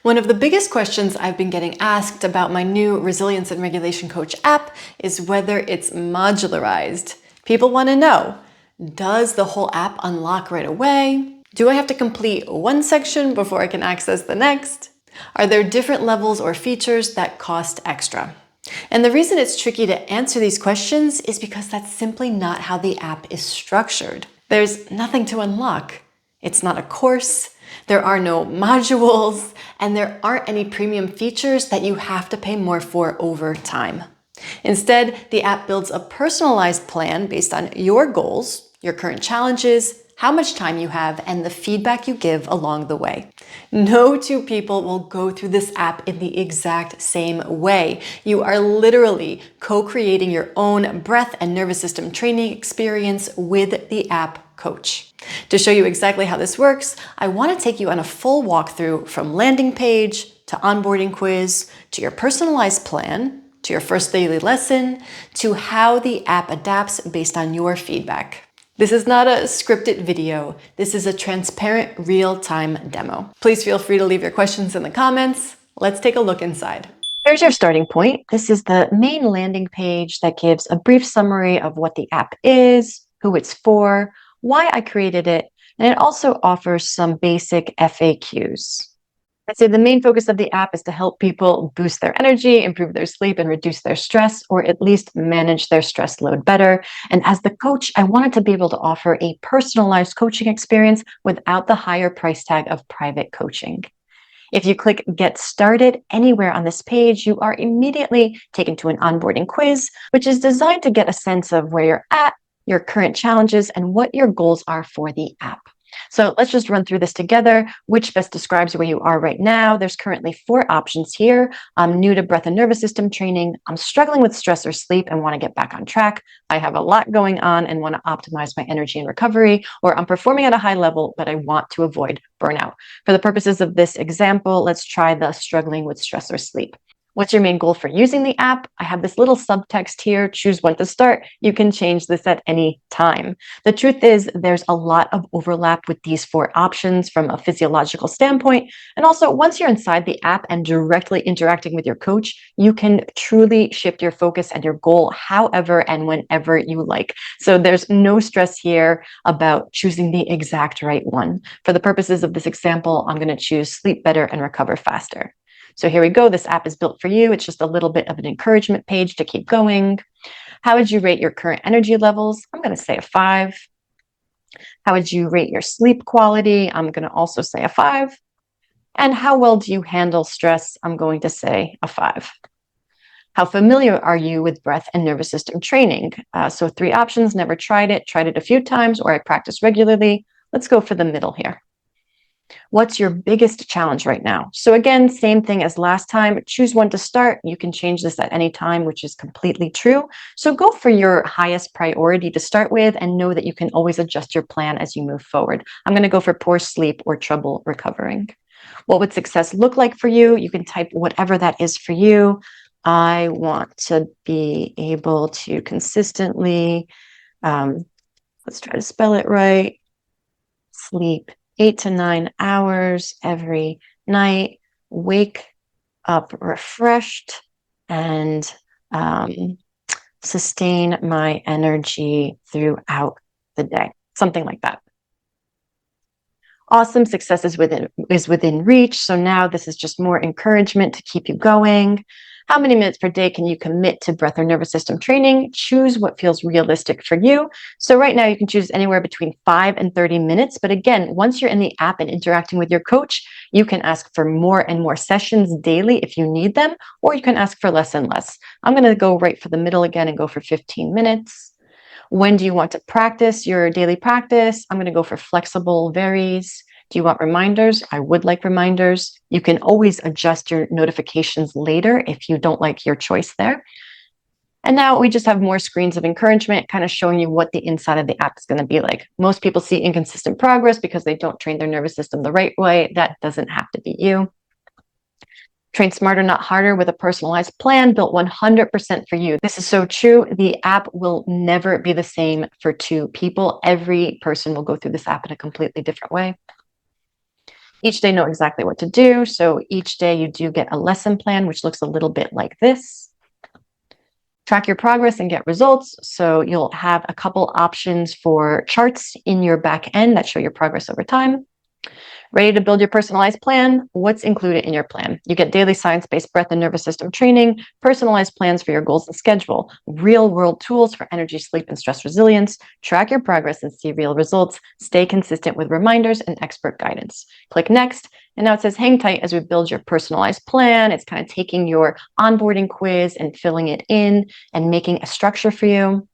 One of the biggest questions I've been getting asked about my new Resilience and Regulation Coach app is whether it's modularized. People want to know, does the whole app unlock right away? Do I have to complete one section before I can access the next? Are there different levels or features that cost extra? And the reason it's tricky to answer these questions is because that's simply not how the app is structured. There's nothing to unlock. It's not a course, there are no modules, and there aren't any premium features that you have to pay more for over time. Instead, the app builds a personalized plan based on your goals, your current challenges, how much time you have, and the feedback you give along the way. No two people will go through this app in the exact same way. You are literally co-creating your own breath and nervous system training experience with the app coach. To show you exactly how this works, I want to take you on a full walkthrough from landing page to onboarding quiz to your personalized plan to your first daily lesson to how the app adapts based on your feedback. This is not a scripted video. This is a transparent, real-time demo. Please feel free to leave your questions in the comments. Let's take a look inside. Here's your starting point. This is the main landing page that gives a brief summary of what the app is, who it's for, why I created it, and it also offers some basic FAQs. I'd say the main focus of the app is to help people boost their energy, improve their sleep, and reduce their stress, or at least manage their stress load better. And as the coach, I wanted to be able to offer a personalized coaching experience without the higher price tag of private coaching. If you click Get Started anywhere on this page, you are immediately taken to an onboarding quiz, which is designed to get a sense of where you're at, your current challenges, and what your goals are for the app. So let's just run through this together. Which best describes where you are right now? There's currently 4 options here. I'm new to breath and nervous system training. I'm struggling with stress or sleep and want to get back on track. I have a lot going on and want to optimize my energy and recovery, or I'm performing at a high level, but I want to avoid burnout. For the purposes of this example, let's try the struggling with stress or sleep. What's your main goal for using the app? I have this little subtext here, choose when to start. You can change this at any time. The truth is there's a lot of overlap with these 4 options from a physiological standpoint. And also once you're inside the app and directly interacting with your coach, you can truly shift your focus and your goal however and whenever you like. So there's no stress here about choosing the exact right one. For the purposes of this example, I'm going to choose sleep better and recover faster. So here we go. This app is built for you. It's just a little bit of an encouragement page to keep going. How would you rate your current energy levels? I'm going to say a 5. How would you rate your sleep quality? I'm going to also say a 5. And how well do you handle stress? I'm going to say a 5. How familiar are you with breath and nervous system training? So 3 options, never tried it a few times, or I practice regularly. Let's go for the middle here. What's your biggest challenge right now? So again, same thing as last time. Choose one to start. You can change this at any time, which is completely true. So go for your highest priority to start with and know that you can always adjust your plan as you move forward. I'm going to go for poor sleep or trouble recovering. What would success look like for you? You can type whatever that is for you. I want to be able to consistently, let's try to spell it right, sleep 8 to 9 hours every night, wake up refreshed, and sustain my energy throughout the day. Something like that. Awesome. Success is within reach. So now this is just more encouragement to keep you going. How many minutes per day can you commit to breath or nervous system training? Choose what feels realistic for you. So right now you can choose anywhere between 5 and 30 minutes. But again, once you're in the app and interacting with your coach, you can ask for more and more sessions daily if you need them, or you can ask for less and less. I'm going to go right for the middle again and go for 15 minutes. When do you want to practice your daily practice? I'm going to go for flexible, varies. Do you want reminders? I would like reminders. You can always adjust your notifications later if you don't like your choice there. And now we just have more screens of encouragement, kind of showing you what the inside of the app is going to be like. Most people see inconsistent progress because they don't train their nervous system the right way. That doesn't have to be you. Train smarter, not harder with a personalized plan built 100% for you. This is so true. The app will never be the same for 2 people. Every person will go through this app in a completely different way. Each day know exactly what to do. So each day you do get a lesson plan, which looks a little bit like this. Track your progress and get results. So you'll have a couple options for charts in your back end that show your progress over time. Ready to build your personalized plan? What's included in your plan? You get daily science-based breath and nervous system training, personalized plans for your goals and schedule, real-world tools for energy, sleep, and stress resilience, track your progress and see real results, stay consistent with reminders and expert guidance. Click next, and now it says hang tight as we build your personalized plan. It's kind of taking your onboarding quiz and filling it in and making a structure for you.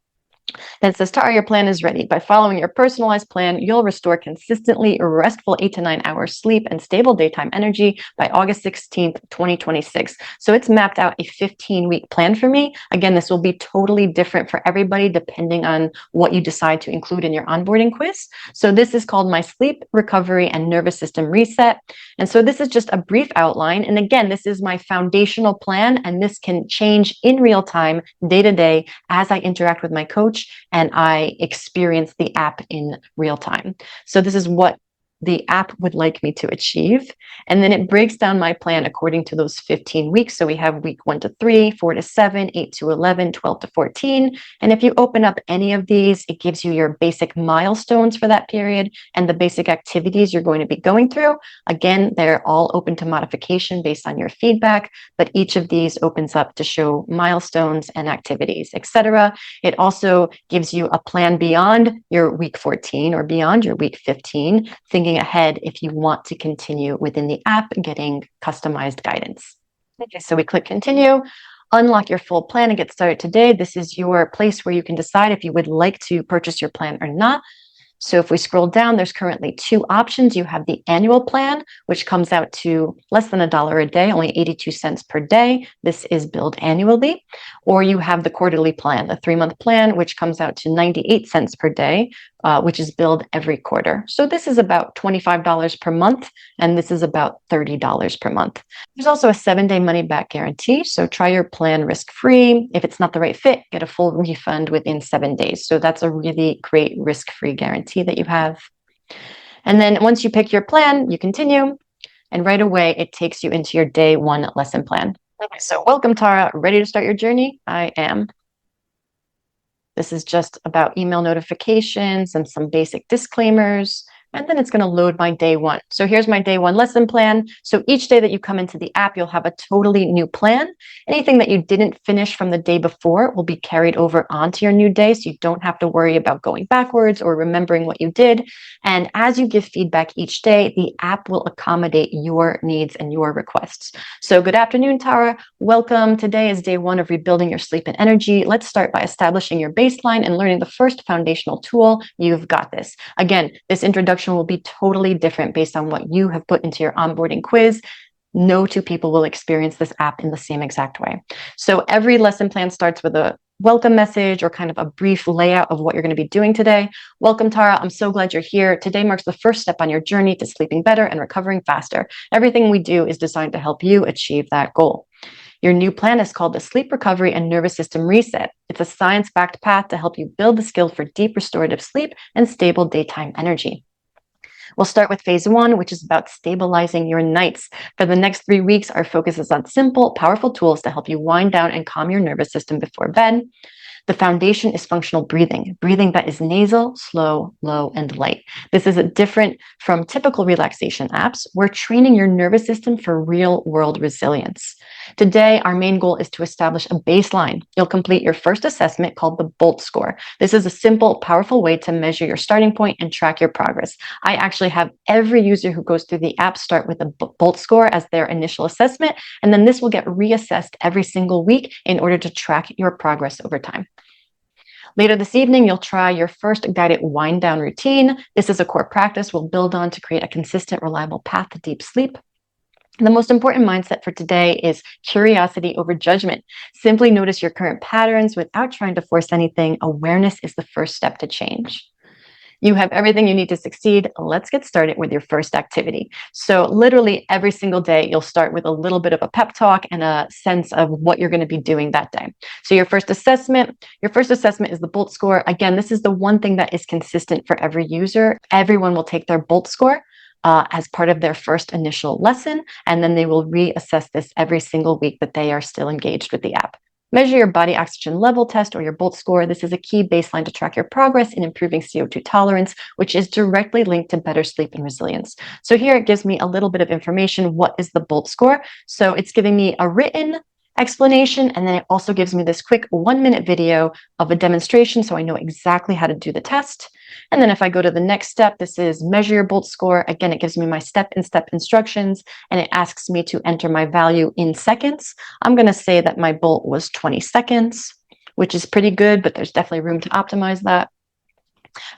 Then it says, Tara, your plan is ready. By following your personalized plan, you'll restore consistently restful 8 to 9 hours sleep and stable daytime energy by August 16th, 2026. So it's mapped out a 15-week plan for me. Again, this will be totally different for everybody depending on what you decide to include in your onboarding quiz. So this is called my sleep, recovery, and nervous system reset. And so this is just a brief outline. And again, this is my foundational plan, and this can change in real time, day to day, as I interact with my coach and I experience the app in real time. So this is what the app would like me to achieve. And then it breaks down my plan according to those 15 weeks. So we have week 1 to 3, 4 to 7, 8 to 11, 12 to 14. And if you open up any of these, it gives you your basic milestones for that period and the basic activities you're going to be going through. Again, they're all open to modification based on your feedback, but each of these opens up to show milestones and activities, etc. It also gives you a plan beyond your week 14 or beyond your week 15, thinking ahead if you want to continue within the app getting customized guidance. Okay, so we click continue, unlock your full plan and get started today. This is your place where you can decide if you would like to purchase your plan or not. So if we scroll down, there's currently 2 options. You have the annual plan, which comes out to less than $1 a day, only 82 cents per day. This is billed annually. Or you have the quarterly plan, the 3-month plan, which comes out to 98 cents per day, which is billed every quarter. So this is about $25 per month, and this is about $30 per month. There's also a 7-day money-back guarantee, so try your plan risk-free. If it's not the right fit, get a full refund within 7 days. So that's a really great risk-free guarantee that you have. And then once you pick your plan, you continue, and right away it takes you into your day 1 lesson plan. Okay, so welcome, Tara. Ready to start your journey? I am. This is just about email notifications and some basic disclaimers. And then it's going to load my day 1. So here's my day 1 lesson plan. So each day that you come into the app, you'll have a totally new plan. Anything that you didn't finish from the day before will be carried over onto your new day. So you don't have to worry about going backwards or remembering what you did. And as you give feedback each day, the app will accommodate your needs and your requests. So good afternoon, Tara. Welcome. Today is day 1 of rebuilding your sleep and energy. Let's start by establishing your baseline and learning the first foundational tool. You've got this. Again, this introduction will be totally different based on what you have put into your onboarding quiz. No 2 people will experience this app in the same exact way. So every lesson plan starts with a welcome message or kind of a brief layout of what you're going to be doing today. Welcome, Tara. I'm so glad you're here. Today marks the first step on your journey to sleeping better and recovering faster. Everything we do is designed to help you achieve that goal. Your new plan is called the Sleep Recovery and Nervous System Reset. It's a science-backed path to help you build the skill for deep restorative sleep and stable daytime energy. We'll start with phase 1, which is about stabilizing your nights. For the next 3 weeks, our focus is on simple, powerful tools to help you wind down and calm your nervous system before bed. The foundation is functional breathing, breathing that is nasal, slow, low, and light. This is different from typical relaxation apps. We're training your nervous system for real-world resilience. Today, our main goal is to establish a baseline. You'll complete your first assessment called the BOLT score. This is a simple, powerful way to measure your starting point and track your progress. I actually have every user who goes through the app start with a BOLT score as their initial assessment, and then this will get reassessed every single week in order to track your progress over time. Later this evening, you'll try your first guided wind down routine. This is a core practice we'll build on to create a consistent, reliable path to deep sleep. The most important mindset for today is curiosity over judgment. Simply notice your current patterns without trying to force anything. Awareness is the first step to change. You have everything you need to succeed. Let's get started with your first activity. So literally every single day, you'll start with a little bit of a pep talk and a sense of what you're going to be doing that day. So your first assessment is the BOLT score. Again, this is the one thing that is consistent for every user. Everyone will take their BOLT score. as part of their first initial lesson, and then they will reassess this every single week that they are still engaged with the app. Measure your body oxygen level test or your BOLT score. This is a key baseline to track your progress in improving CO2 tolerance, which is directly linked to better sleep and resilience. So here it gives me a little bit of information. What is the BOLT score? So it's giving me a written explanation, and then it also gives me this quick 1-minute video of a demonstration so I know exactly how to do the test. And then if I go to the next step, this is measure your BOLT score. Again, it gives me my step-in-step instructions, and it asks me to enter my value in seconds. I'm going to say that my BOLT was 20 seconds, which is pretty good, but there's definitely room to optimize that.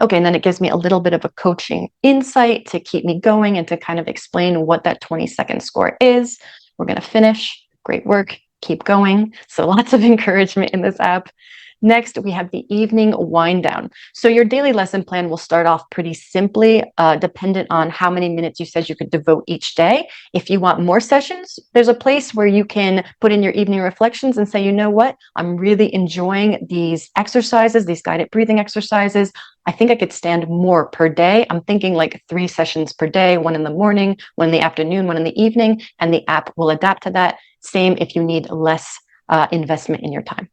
Okay, and then it gives me a little bit of a coaching insight to keep me going and to kind of explain what that 20-second score is. We're going to finish. Great work. Keep going. So lots of encouragement in this app. Next, we have the evening wind down. So your daily lesson plan will start off pretty simply, dependent on how many minutes you said you could devote each day. If you want more sessions, there's a place where you can put in your evening reflections and say, you know what, I'm really enjoying these exercises, these guided breathing exercises. I think I could stand more per day. I'm thinking like 3 sessions per day, 1 in the morning, 1 in the afternoon, 1 in the evening, and the app will adapt to that. Same if you need less investment in your time.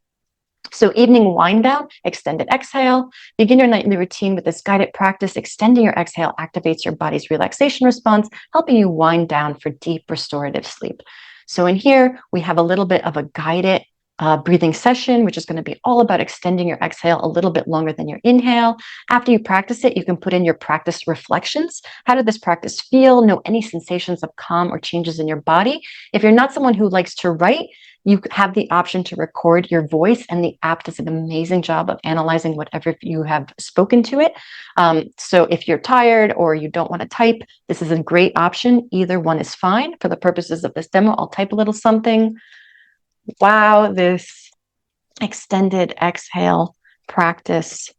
So evening wind down, extended exhale. Begin your nightly routine with this guided practice. Extending your exhale activates your body's relaxation response, helping you wind down for deep restorative sleep. So in here, we have a little bit of a guided breathing session, which is going to be all about extending your exhale a little bit longer than your inhale. After you practice it, you can put in your practice reflections. How did this practice feel? Know any sensations of calm or changes in your body. If you're not someone who likes to write, you have the option to record your voice, and the app does an amazing job of analyzing whatever you have spoken to it. So if you're tired or you don't want to type, this is a great option. Either one is fine. For the purposes of this demo, I'll type a little something. Wow, this extended exhale practice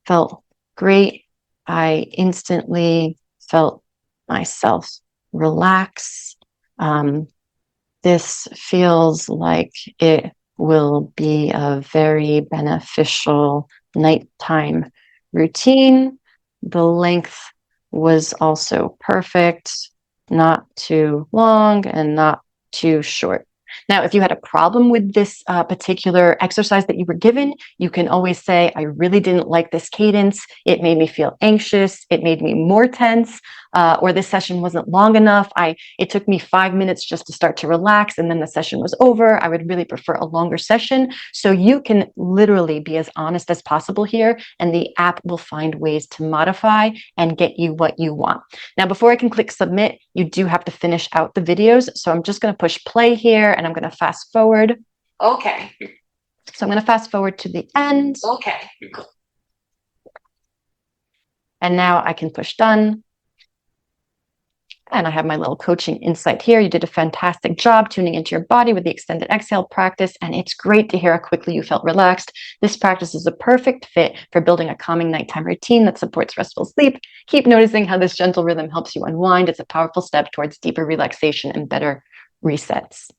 felt great. I instantly felt myself relax. This feels like it will be a very beneficial nighttime routine. The length was also perfect, not too long and not too short. Now, if you had a problem with this particular exercise that you were given, you can always say, I really didn't like this cadence. It made me feel anxious. It made me more tense, or this session wasn't long enough. It took me 5 minutes just to start to relax, and then the session was over. I would really prefer a longer session. So you can literally be as honest as possible here, and the app will find ways to modify and get you what you want. Now, before I can click submit, you do have to finish out the videos. So I'm just going to push play here, and I'm going to fast forward. Okay. So I'm going to fast forward to the end. Okay. And now I can push done. And I have my little coaching insight here. You did a fantastic job tuning into your body with the extended exhale practice, and it's great to hear how quickly you felt relaxed. This practice is a perfect fit for building a calming nighttime routine that supports restful sleep. Keep noticing how this gentle rhythm helps you unwind. It's a powerful step towards deeper relaxation and better resets.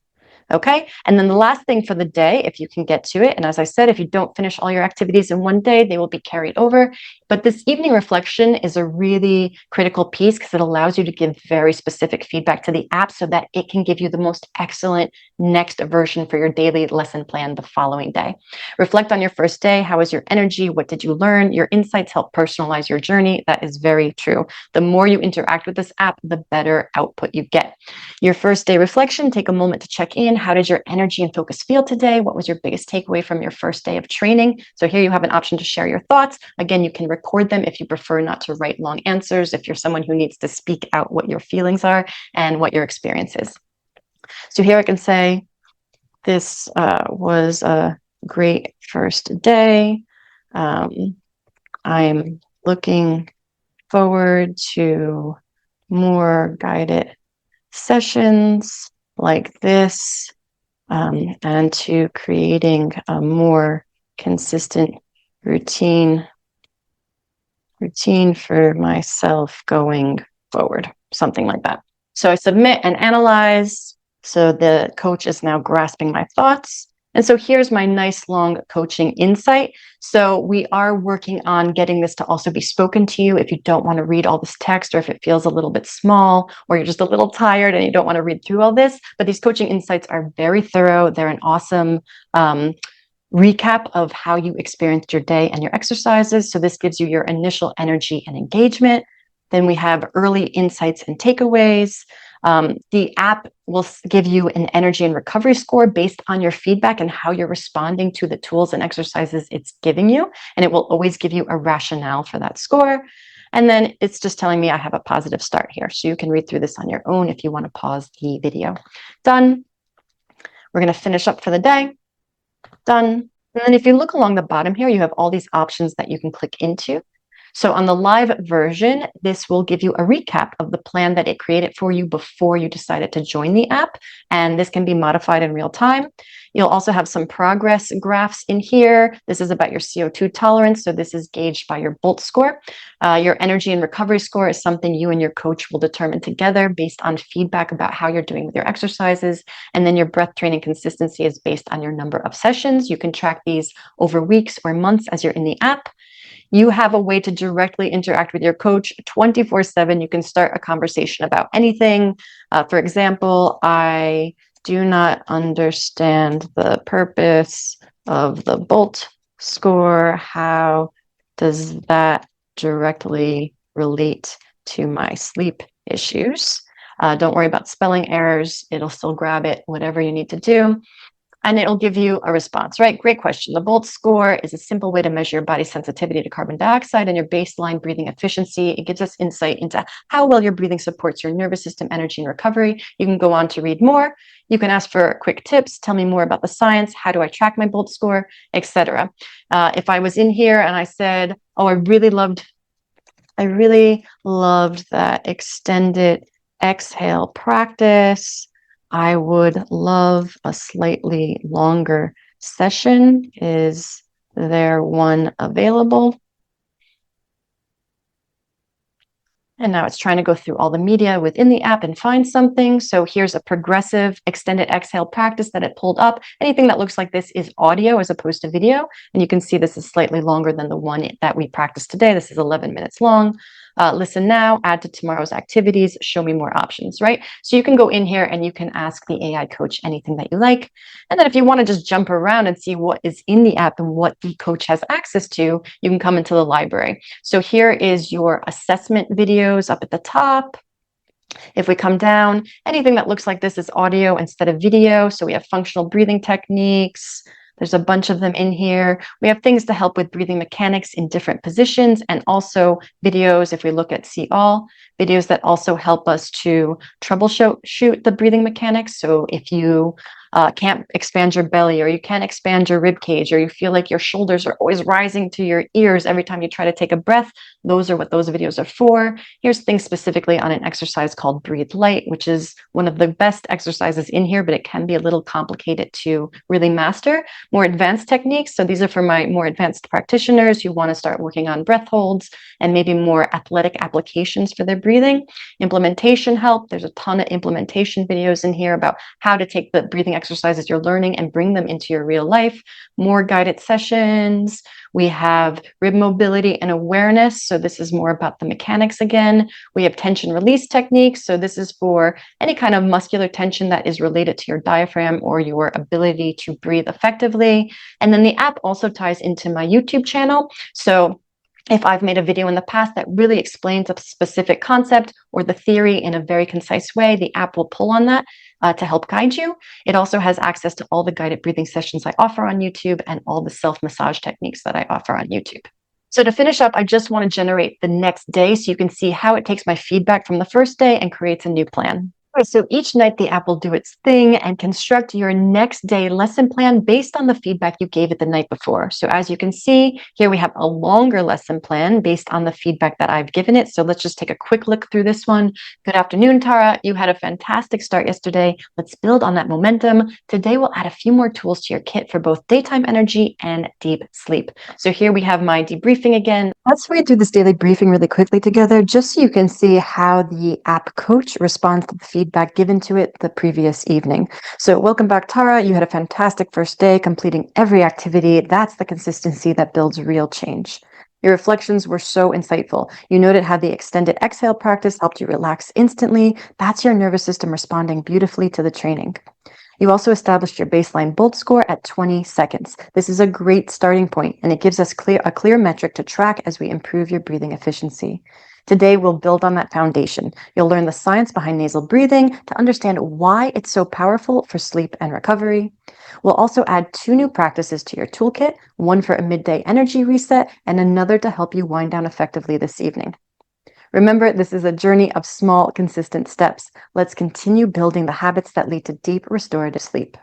Okay, and then the last thing for the day, if you can get to it, and as I said, if you don't finish all your activities in one day, they will be carried over. But this evening reflection is a really critical piece because it allows you to give very specific feedback to the app so that it can give you the most excellent next version for your daily lesson plan the following day. Reflect on your first day. How was your energy? What did you learn? Your insights help personalize your journey. That is very true. The more you interact with this app, the better output you get. Your first day reflection, take a moment to check in. How did your energy and focus feel today? What was your biggest takeaway from your first day of training? So here you have an option to share your thoughts. Again, you can record them if you prefer not to write long answers, if you're someone who needs to speak out what your feelings are and what your experience is. So here I can say, this was a great first day. I'm looking forward to more guided sessions like this, and to creating a more consistent routine for myself going forward, something like that. So I submit and analyze. So the coach is now grasping my thoughts, And so here's my nice long coaching insight. So we are working on getting this to also be spoken to you if you don't want to read all this text, or if it feels a little bit small, or you're just a little tired and you don't want to read through all this. But these coaching insights are very thorough. They're an awesome recap of how you experienced your day and your exercises. So this gives you your initial energy and engagement. Then we have early insights and takeaways. The app will give you an energy and recovery score based on your feedback and how you're responding to the tools and exercises it's giving you. And it will always give you a rationale for that score. And then it's just telling me I have a positive start here. So you can read through this on your own if you want to pause the video. Done. We're going to finish up for the day. Done. And then if you look along the bottom here, you have all these options that you can click into. So on the live version, this will give you a recap of the plan that it created for you before you decided to join the app. And this can be modified in real time. You'll also have some progress graphs in here. This is about your CO2 tolerance. So this is gauged by your BOLT score. Your energy and recovery score is something you and your coach will determine together based on feedback about how you're doing with your exercises. And then your breath training consistency is based on your number of sessions. You can track these over weeks or months as you're in the app. You have a way to directly interact with your coach 24/7. You can start a conversation about anything. For example, I do not understand the purpose of the BOLT score. How does that directly relate to my sleep issues? Don't worry about spelling errors. It'll still grab it, whatever you need to do. And it'll give you a response, right? Great question. The BOLT score is a simple way to measure your body's sensitivity to carbon dioxide and your baseline breathing efficiency. It gives us insight into how well your breathing supports your nervous system, energy, and recovery. You can go on to read more. You can ask for quick tips. Tell me more about the science. How do I track my BOLT score, etc. If I was in here and I said, oh, I really loved that extended exhale practice. I would love a slightly longer session. Is there one available? And now it's trying to go through all the media within the app and find something. So here's a progressive extended exhale practice that it pulled up. Anything that looks like this is audio as opposed to video. And you can see this is slightly longer than the one that we practiced today. This is 11 minutes long. Listen now, add to tomorrow's activities, show me more options, right? So you can go in here and you can ask the AI coach anything that you like. And then if you want to just jump around and see what is in the app and what the coach has access to, you can come into the library. So here is your assessment videos up at the top. If we come down, anything that looks like this is audio instead of video. So we have functional breathing techniques. There's a bunch of them in here. We have things to help with breathing mechanics in different positions, and also videos, if we look at see all, videos that also help us to troubleshoot the breathing mechanics. So if you can't expand your belly, or you can't expand your rib cage, or you feel like your shoulders are always rising to your ears every time you try to take a breath, those are what those videos are for. Here's things specifically on an exercise called Breathe Light, which is one of the best exercises in here, but it can be a little complicated to really master. More advanced techniques. So these are for my more advanced practitioners who want to start working on breath holds and maybe more athletic applications for their breathing. Implementation help. There's a ton of implementation videos in here about how to take the breathing exercises you're learning and bring them into your real life. More guided sessions. We have rib mobility and awareness. So this is more about the mechanics again. We have tension release techniques. So this is for any kind of muscular tension that is related to your diaphragm or your ability to breathe effectively. And then the app also ties into my YouTube channel. So if I've made a video in the past that really explains a specific concept or the theory in a very concise way, the app will pull on that to help guide you. It also has access to all the guided breathing sessions I offer on YouTube and all the self-massage techniques that I offer on YouTube. So to finish up, I just want to generate the next day so you can see how it takes my feedback from the first day and creates a new plan. So each night the app will do its thing and construct your next day lesson plan based on the feedback you gave it the night before. So as you can see, here we have a longer lesson plan based on the feedback that I've given it. So let's just take a quick look through this one. Good afternoon, Tara. You had a fantastic start yesterday. Let's build on that momentum. Today we'll add a few more tools to your kit for both daytime energy and deep sleep. So here we have my debriefing again. Let's read through this daily briefing really quickly together, just so you can see how the app coach responds to the feedback feedback given to it the previous evening. So welcome back, Tara. You had a fantastic first day, completing every activity. That's the consistency that builds real change. Your reflections were so insightful. You noted how the extended exhale practice helped you relax instantly. That's your nervous system responding beautifully to the training. You also established your baseline BOLT score at 20 seconds. This is a great starting point, and it gives us a clear metric to track as we improve your breathing efficiency. Today, we'll build on that foundation. You'll learn the science behind nasal breathing to understand why it's so powerful for sleep and recovery. We'll also add 2 new practices to your toolkit, one for a midday energy reset and another to help you wind down effectively this evening. Remember, this is a journey of small, consistent steps. Let's continue building the habits that lead to deep, restorative sleep.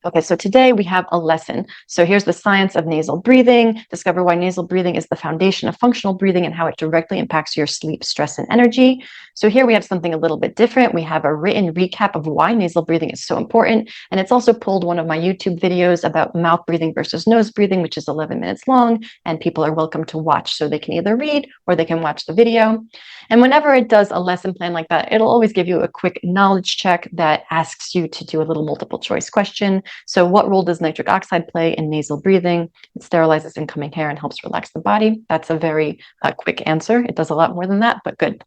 Okay, so today we have a lesson. So here's the science of nasal breathing. Discover why nasal breathing is the foundation of functional breathing and how it directly impacts your sleep, stress, and energy. So here we have something a little bit different. We have a written recap of why nasal breathing is so important. And it's also pulled one of my YouTube videos about mouth breathing versus nose breathing, which is 11 minutes long. And people are welcome to watch. So they can either read or they can watch the video. And whenever it does a lesson plan like that, it'll always give you a quick knowledge check that asks you to do a little multiple choice question. So what role does nitric oxide play in nasal breathing? It sterilizes incoming air and helps relax the body. That's a very quick answer. It does a lot more than that, but good.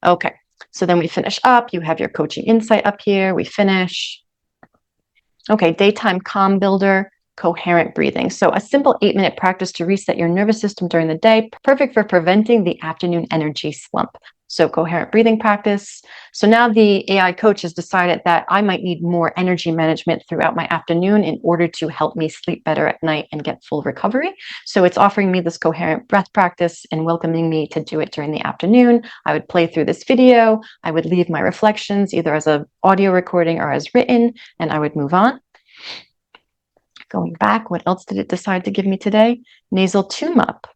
Okay, so then we finish up. You have your coaching insight up here. We finish. Okay, daytime calm builder, coherent breathing. So a simple 8-minute practice to reset your nervous system during the day, perfect for preventing the afternoon energy slump. So coherent breathing practice. So now the AI coach has decided that I might need more energy management throughout my afternoon in order to help me sleep better at night and get full recovery. So it's offering me this coherent breath practice and welcoming me to do it during the afternoon. I would play through this video. I would leave my reflections either as an audio recording or as written, and I would move on. Going back, what else did it decide to give me today? Nasal tune-up.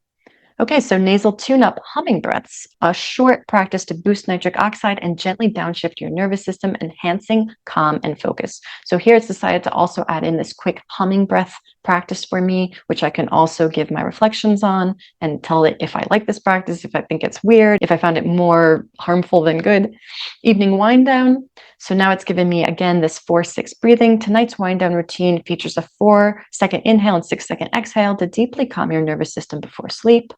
Okay, so nasal tune-up humming breaths, a short practice to boost nitric oxide and gently downshift your nervous system, enhancing calm and focus. So here it's decided to also add in this quick humming breath practice for me, which I can also give my reflections on and tell it if I like this practice, if I think it's weird, if I found it more harmful than good. Evening wind down. So now it's given me, again, this 4-6 breathing. Tonight's wind down routine features a 4-second inhale and 6-second exhale to deeply calm your nervous system before sleep.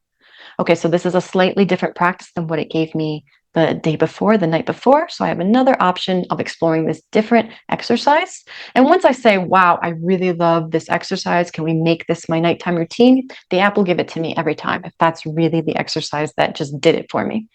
Okay, so this is a slightly different practice than what it gave me the day before, the night before. So I have another option of exploring this different exercise. And once I say, wow, I really love this exercise, can we make this my nighttime routine? The app will give it to me every time if that's really the exercise that just did it for me.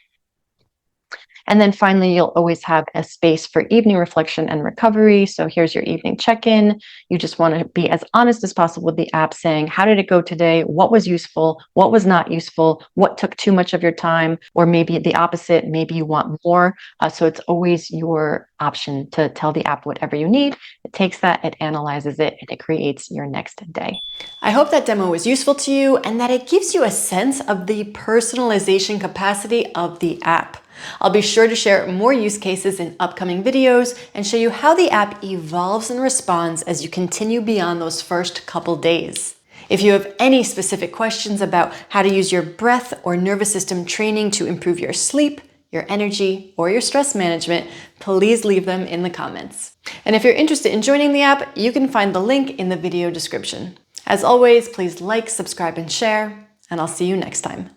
And then finally, you'll always have a space for evening reflection and recovery. So here's your evening check-in. You just want to be as honest as possible with the app, saying, how did it go today? What was useful? What was not useful? What took too much of your time? Or maybe the opposite, maybe you want more. So it's always your option to tell the app whatever you need. It takes that, it analyzes it, and it creates your next day. I hope that demo was useful to you and that it gives you a sense of the personalization capacity of the app. I'll be sure to share more use cases in upcoming videos and show you how the app evolves and responds as you continue beyond those first couple days. If you have any specific questions about how to use your breath or nervous system training to improve your sleep, your energy, or your stress management, please leave them in the comments. And if you're interested in joining the app, you can find the link in the video description. As always, please like, subscribe, and share, and I'll see you next time.